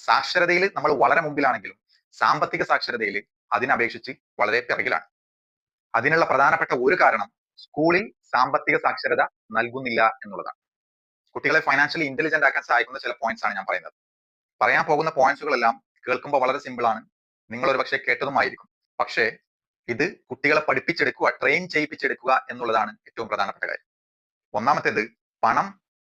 സാക്ഷരതയിൽ നമ്മൾ വളരെ മുമ്പിലാണെങ്കിലും സാമ്പത്തിക സാക്ഷരതയിൽ അതിനപേക്ഷിച്ച് വളരെ പിറകിലാണ്. അതിനുള്ള പ്രധാനപ്പെട്ട ഒരു കാരണം സ്കൂളിൽ സാമ്പത്തിക സാക്ഷരത നൽകുന്നില്ല എന്നുള്ളതാണ്. കുട്ടികളെ ഫൈനാൻഷ്യലി ഇന്റലിജന്റ് ആക്കാൻ സഹായിക്കുന്ന ചില പോയിന്റ്സ് ആണ് ഞാൻ പറയുന്നത്. പറയാൻ പോകുന്ന പോയിന്റ്സുകളെല്ലാം കേൾക്കുമ്പോൾ വളരെ സിമ്പിൾ ആണ്, നിങ്ങൾ ഒരു പക്ഷേ കേട്ടതുമായിരിക്കും. പക്ഷേ ഇത് കുട്ടികളെ പഠിപ്പിച്ചെടുക്കുക, ട്രെയിൻ ചെയ്യിപ്പിച്ചെടുക്കുക എന്നുള്ളതാണ് ഏറ്റവും പ്രധാനപ്പെട്ട കാര്യം. ഒന്നാമത്തേത്, പണം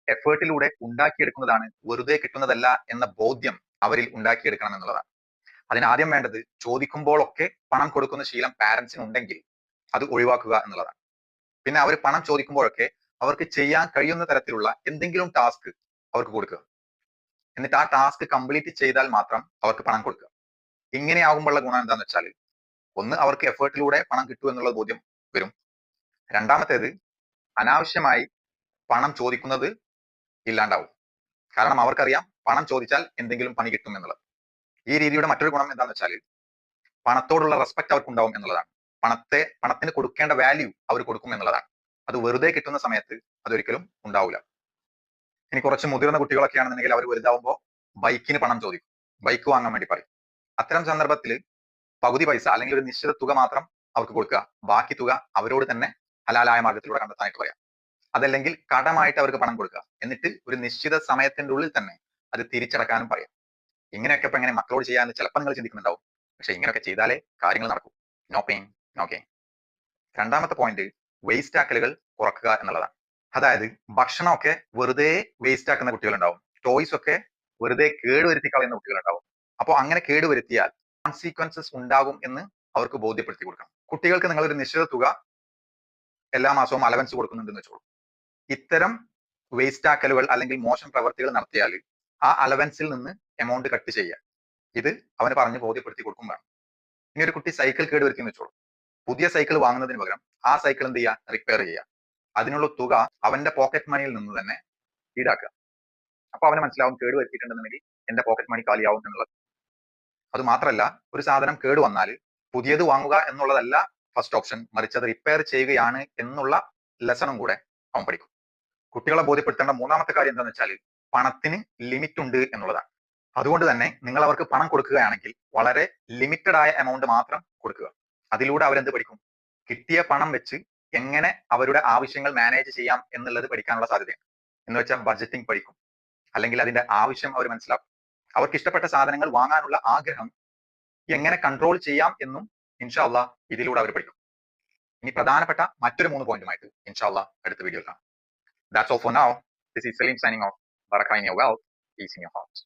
എഫേർട്ടിലൂടെ ഉണ്ടാക്കിയെടുക്കുന്നതാണ്, വെറുതെ കിട്ടുന്നതല്ല എന്ന ബോധ്യം അവരിൽ ഉണ്ടാക്കിയെടുക്കണം എന്നുള്ളതാണ്. അതിനാദ്യം വേണ്ടത് ചോദിക്കുമ്പോഴൊക്കെ പണം കൊടുക്കുന്ന ശീലം പാരന്റ്സിന് ഉണ്ടെങ്കിൽ അത് ഒഴിവാക്കുക എന്നുള്ളതാണ്. പിന്നെ അവർ പണം ചോദിക്കുമ്പോഴൊക്കെ അവർക്ക് ചെയ്യാൻ കഴിയുന്ന തരത്തിലുള്ള എന്തെങ്കിലും ടാസ്ക് അവർക്ക് കൊടുക്കുക. എന്നിട്ട് ആ ടാസ്ക് കംപ്ലീറ്റ് ചെയ്താൽ മാത്രം അവർക്ക് പണം കൊടുക്കുക. ഇങ്ങനെയാകുമ്പോഴുള്ള ഗുണം എന്താണെന്ന് വെച്ചാൽ, ഒന്ന്, അവർക്ക് എഫേർട്ടിലൂടെ പണം കിട്ടും എന്നുള്ള ബോധ്യം വരും. രണ്ടാമത്തേത്, അനാവശ്യമായി പണം ചോദിക്കുന്നത് ഇല്ലാണ്ടാവും. കാരണം അവർക്കറിയാം പണം ചോദിച്ചാൽ എന്തെങ്കിലും പണി കിട്ടും എന്നുള്ളത്. ഈ രീതിയുടെ മറ്റൊരു ഗുണം എന്താണെന്ന് വെച്ചാൽ, പണത്തോടുള്ള റെസ്പെക്ട് അവർക്കുണ്ടാവും എന്നുള്ളതാണ്. പണത്തിന് കൊടുക്കേണ്ട വാല്യൂ അവർ കൊടുക്കും എന്നുള്ളതാണ്. അത് വെറുതെ കിട്ടുന്ന സമയത്ത് അതൊരിക്കലും ഉണ്ടാവില്ല. ഇനി കുറച്ച് മുതിർന്ന കുട്ടികളൊക്കെ ആണെന്നുണ്ടെങ്കിൽ അവർ വലുതാവുമ്പോൾ ബൈക്കിന് പണം ചോദിക്കും, ബൈക്ക് വാങ്ങാൻ വേണ്ടി പറയും. അത്തരം സന്ദർഭത്തിൽ പകുതി പൈസ അല്ലെങ്കിൽ ഒരു നിശ്ചിത തുക മാത്രം അവർക്ക് കൊടുക്കുക, ബാക്കി തുക അവരോട് തന്നെ ഹലാലായ മാർഗത്തിലൂടെ കണ്ടെത്താനായിട്ട് പറയാം. അതല്ലെങ്കിൽ കടമായിട്ട് അവർക്ക് പണം കൊടുക്കുക, എന്നിട്ട് ഒരു നിശ്ചിത സമയത്തിന്റെ ഉള്ളിൽ തന്നെ അത് തിരിച്ചടക്കാനും പറയാം. ഇങ്ങനെയൊക്കെ ഇപ്പൊ എങ്ങനെ മക്കളോട് ചെയ്യാന്ന് ചിലപ്പോൾ നിങ്ങൾ ചിന്തിക്കുന്നുണ്ടാവും. പക്ഷെ ഇങ്ങനെയൊക്കെ ചെയ്താലേ കാര്യങ്ങൾ നടക്കും. No pain no gain. രണ്ടാമത്തെ പോയിന്റ്, വേസ്റ്റ് ആക്കലുകൾ കുറക്കുക എന്നുള്ളതാണ്. അതായത് ഭക്ഷണമൊക്കെ വെറുതെ വേസ്റ്റ് ആക്കുന്ന കുട്ടികളുണ്ടാവും, ടോയ്സ് ഒക്കെ വെറുതെ കേടുവരുത്തി കളയുന്ന കുട്ടികളുണ്ടാവും. അപ്പോൾ അങ്ങനെ കേടുവരുത്തിയാൽ കോൺസിക്വൻസസ് ഉണ്ടാകും എന്ന് അവർക്ക് ബോധ്യപ്പെടുത്തി കൊടുക്കണം. കുട്ടികൾക്ക് നിങ്ങൾ ഒരു നിശ്ചിത തുക എല്ലാ മാസവും അലവൻസ് കൊടുക്കുന്നുണ്ടെന്ന് വെച്ചോളൂ. ഇത്തരം വേസ്റ്റ് ആക്കലുകൾ അല്ലെങ്കിൽ മോശം പ്രവർത്തികൾ നടത്തിയാൽ ആ അലവൻസിൽ നിന്ന് എമൗണ്ട് കട്ട് ചെയ്യുക. ഇത് അവന് പറഞ്ഞ് ബോധ്യപ്പെടുത്തി കൊടുക്കും വേണം. ഇനി ഒരു കുട്ടി സൈക്കിൾ കേടുവരുത്തി എന്ന് വെച്ചോളൂ. പുതിയ സൈക്കിൾ വാങ്ങുന്നതിന് പകരം ആ സൈക്കിൾ എന്ത് ചെയ്യുക, റിപ്പയർ ചെയ്യുക. അതിനുള്ള തുക അവന്റെ പോക്കറ്റ് മണിയിൽ നിന്ന് തന്നെ ഈടാക്കുക. അപ്പൊ അവന് മനസ്സിലാവും കേടുവരുത്തിയിട്ടുണ്ടെന്നുണ്ടെങ്കിൽ എന്റെ പോക്കറ്റ് മണി കാലിയാവും എന്നുള്ളത്. അത് മാത്രമല്ല, ഒരു സാധനം കേട് വന്നാൽ പുതിയത് വാങ്ങുക എന്നുള്ളതല്ല ഫസ്റ്റ് ഓപ്ഷൻ, മറിച്ച് അത് റിപ്പയർ ചെയ്യുകയാണ് എന്നുള്ള ലെസണും കൂടെ അവൻ പഠിക്കും. കുട്ടികളെ ബോധ്യപ്പെടുത്തേണ്ട മൂന്നാമത്തെ കാര്യം എന്താണെന്ന് വെച്ചാൽ, പണത്തിന് ലിമിറ്റ് ഉണ്ട് എന്നുള്ളതാണ്. അതുകൊണ്ട് തന്നെ നിങ്ങൾ അവർക്ക് പണം കൊടുക്കുകയാണെങ്കിൽ വളരെ ലിമിറ്റഡ് ആയ എമൗണ്ട് മാത്രം കൊടുക്കുക. അതിലൂടെ അവരെന്ത് പഠിക്കും? കിട്ടിയ പണം വെച്ച് എങ്ങനെ അവരുടെ ആവശ്യങ്ങൾ മാനേജ് ചെയ്യാം എന്നുള്ളത് പഠിക്കാനുള്ള സാധ്യതയുണ്ട്. എന്ന് വെച്ചാൽ ബഡ്ജറ്റിംഗ് പഠിക്കും, അല്ലെങ്കിൽ അതിന്റെ ആവശ്യം അവർ മനസ്സിലാക്കും. അവർക്ക് ഇഷ്ടപ്പെട്ട സാധനങ്ങൾ വാങ്ങാനുള്ള ആഗ്രഹം എങ്ങനെ കൺട്രോൾ ചെയ്യാം എന്നും ഇൻഷാ അള്ളാഹ് ഇതിലൂടെ അവർ പഠിക്കും. ഇനി പ്രധാനപ്പെട്ട മറ്റൊരു 3 പോയിന്റുമായിട്ട് ഇൻഷാ അള്ളാഹ് അടുത്ത വീഡിയോയിൽ കാണാം. That's all for now. This is Salim signing off. Barakah in your wealth, peace in your heart.